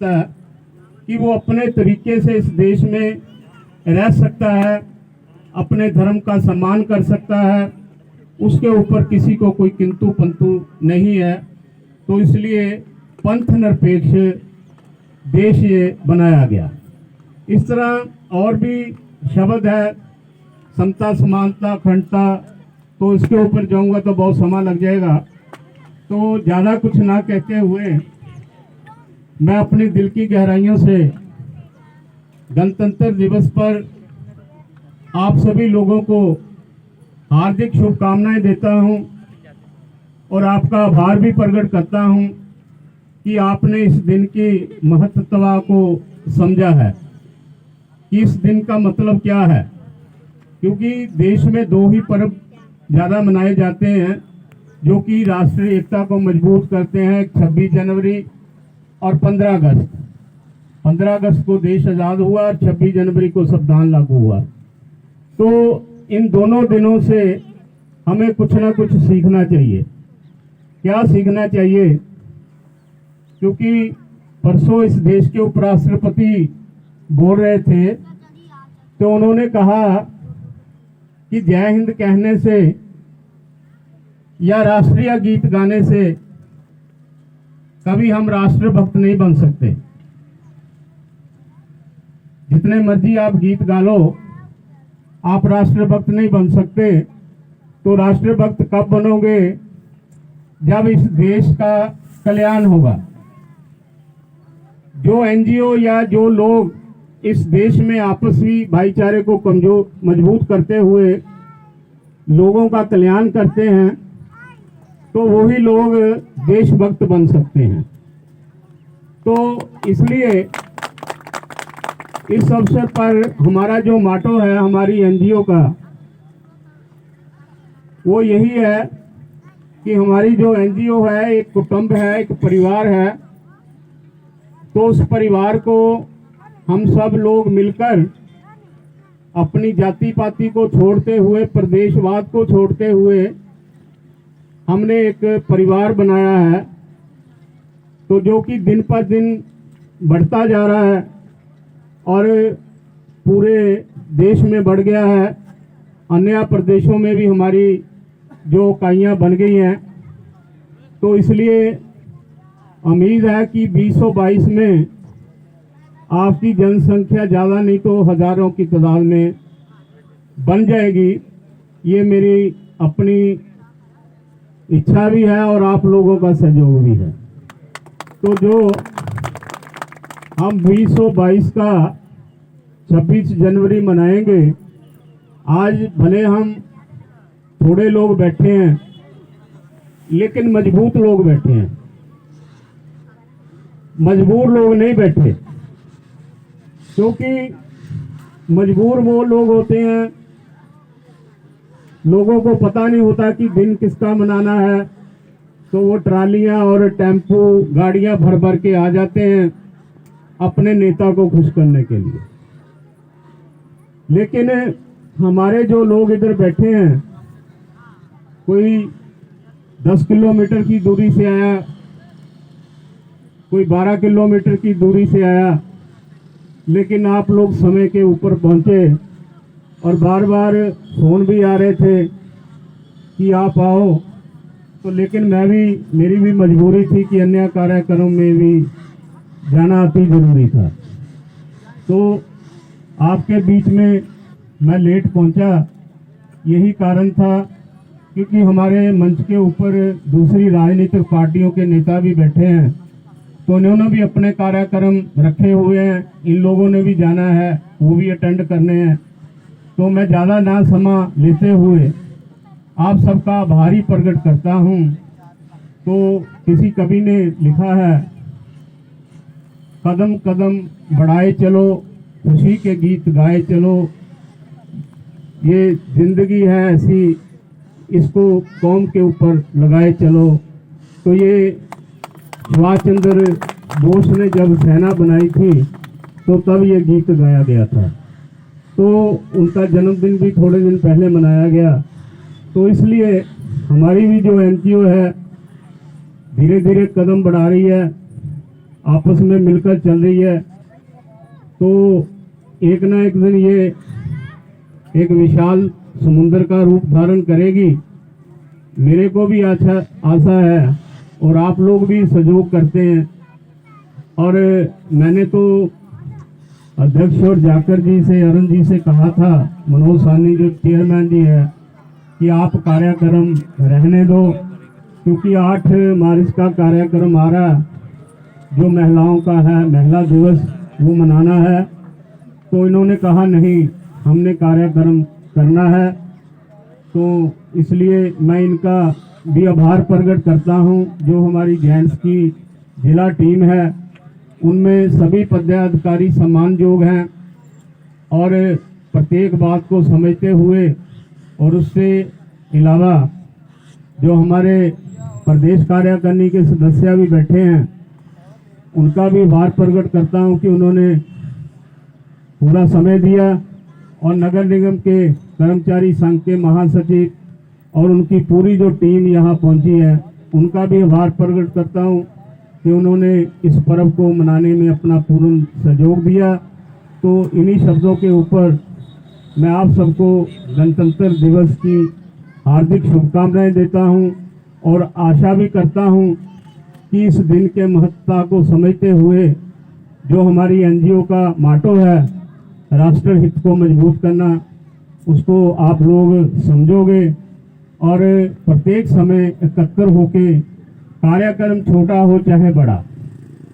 सकता है कि वो अपने तरीके से इस देश में रह सकता है, अपने धर्म का सम्मान कर सकता है, उसके ऊपर किसी को कोई किंतु पंतु नहीं है। तो इसलिए पंथ निरपेक्ष देश ये बनाया गया। इस तरह और भी शब्द है, समता, समानता, अखंडता, तो इसके ऊपर जाऊंगा तो बहुत समय लग जाएगा। तो ज़्यादा कुछ ना कहते हुए मैं अपनी दिल की गहराइयों से गणतंत्र दिवस पर आप सभी लोगों को हार्दिक शुभकामनाएं देता हूं और आपका आभार भी प्रकट करता हूं कि आपने इस दिन की महत्वता को समझा है कि इस दिन का मतलब क्या है। क्योंकि देश में दो ही पर्व ज़्यादा मनाए जाते हैं जो कि राष्ट्रीय एकता को मजबूत करते हैं, 26 जनवरी और 15 अगस्त। 15 अगस्त को देश आज़ाद हुआ और 26 जनवरी को संविधान लागू हुआ। तो इन दोनों दिनों से हमें कुछ ना कुछ सीखना चाहिए। क्या सीखना चाहिए? क्योंकि परसों इस देश के उपराष्ट्रपति बोल रहे थे तो उन्होंने कहा कि जय हिंद कहने से या राष्ट्रीय गीत गाने से कभी हम राष्ट्रभक्त नहीं बन सकते। जितने मर्जी आप गीत गा लो, आप राष्ट्रभक्त नहीं बन सकते। तो राष्ट्रभक्त कब बनोगे? जब इस देश का कल्याण होगा। जो एनजीओ या जो लोग इस देश में आपसी भाईचारे को मजबूत करते हुए लोगों का कल्याण करते हैं, तो वही लोग देशभक्त बन सकते हैं। तो इसलिए इस अवसर पर हमारा जो मोटो है हमारी एनजीओ का, वो यही है कि हमारी जो एनजीओ है एक कुटुंब है, एक परिवार है। तो उस परिवार को हम सब लोग मिलकर अपनी जाति पाति को छोड़ते हुए, प्रदेशवाद को छोड़ते हुए हमने एक परिवार बनाया है। तो जो कि दिन पर दिन बढ़ता जा रहा है और पूरे देश में बढ़ गया है। अन्य प्रदेशों में भी हमारी जो इकाइयाँ बन गई हैं। तो इसलिए उम्मीद है कि 2022 में आपकी जनसंख्या ज़्यादा नहीं तो हज़ारों की तादाद में बन जाएगी। ये मेरी अपनी इच्छा भी है और आप लोगों का सहयोग भी है। तो जो हम 2022 का 26 जनवरी मनाएंगे, आज भले हम थोड़े लोग बैठे हैं लेकिन मजबूत लोग बैठे हैं, मजबूर लोग नहीं बैठे। क्योंकि मजबूर वो लोग होते हैं, लोगों को पता नहीं होता कि दिन किसका मनाना है, तो वो ट्रालियां और टेम्पो गाड़ियां भर भर के आ जाते हैं अपने नेता को खुश करने के लिए। लेकिन हमारे जो लोग इधर बैठे हैं, कोई 10 किलोमीटर की दूरी से आया, कोई 12 किलोमीटर की दूरी से आया, लेकिन आप लोग समय के ऊपर पहुंचे और बार बार फोन भी आ रहे थे कि आप आओ। तो लेकिन मेरी भी मजबूरी थी कि अन्य कार्यक्रम में भी जाना अति जरूरी था। तो आपके बीच में मैं लेट पहुंचा, यही कारण था क्योंकि हमारे मंच के ऊपर दूसरी राजनीतिक पार्टियों के नेता भी बैठे हैं। तो उन्होंने भी अपने कार्यक्रम रखे हुए हैं, इन लोगों ने भी जाना है, वो भी अटेंड करने हैं। तो मैं ज़्यादा ना समय लेते हुए आप सबका आभारी प्रकट करता हूँ। तो किसी कवि ने लिखा है, कदम कदम बढ़ाए चलो, खुशी के गीत गाए चलो, ये जिंदगी है ऐसी, इसको कौम के ऊपर लगाए चलो। तो ये सुभाष चंद्र बोस ने जब सेना बनाई थी तो तब ये गीत गाया गया था। तो उनका जन्मदिन भी थोड़े दिन पहले मनाया गया। तो इसलिए हमारी भी जो एनजीओ है धीरे धीरे कदम बढ़ा रही है आपस में मिलकर चल रही है, तो एक ना एक दिन ये एक विशाल समुद्र का रूप धारण करेगी। मेरे को भी आशा है और आप लोग भी सहयोग करते हैं। और मैंने तो अध्यक्ष और जाकर जी से, अरुण जी से कहा था, मनोज साहनी जो चेयरमैन जी है, कि आप कार्यक्रम रहने दो, क्योंकि 8 मार्च का कार्यक्रम आ रहा जो महिलाओं का है, महिला दिवस, वो मनाना है। तो इन्होंने कहा नहीं, हमने कार्यक्रम करना है। तो इसलिए मैं इनका भी आभार प्रकट करता हूं। जो हमारी जेंट्स की जिला टीम है, उनमें सभी पदाधिकारी सम्मानयोग हैं और प्रत्येक बात को समझते हुए, और उससे अलावा जो हमारे प्रदेश कार्यकारिणी के सदस्य भी बैठे हैं, उनका भी आभार प्रकट करता हूं कि उन्होंने पूरा समय दिया। और नगर निगम के कर्मचारी संघ के महासचिव और उनकी पूरी जो टीम यहाँ पहुंची है, उनका भी आभार प्रकट करता हूं कि उन्होंने इस पर्व को मनाने में अपना पूर्ण सहयोग दिया। तो इन्हीं शब्दों के ऊपर मैं आप सबको गणतंत्र दिवस की हार्दिक शुभकामनाएं देता हूं और आशा भी करता हूं कि इस दिन के महत्ता को समझते हुए जो हमारी एनजीओ का मोटो है, राष्ट्र हित को मजबूत करना, उसको आप लोग समझोगे और प्रत्येक समय एकत्र होके कार्यक्रम छोटा हो चाहे बड़ा,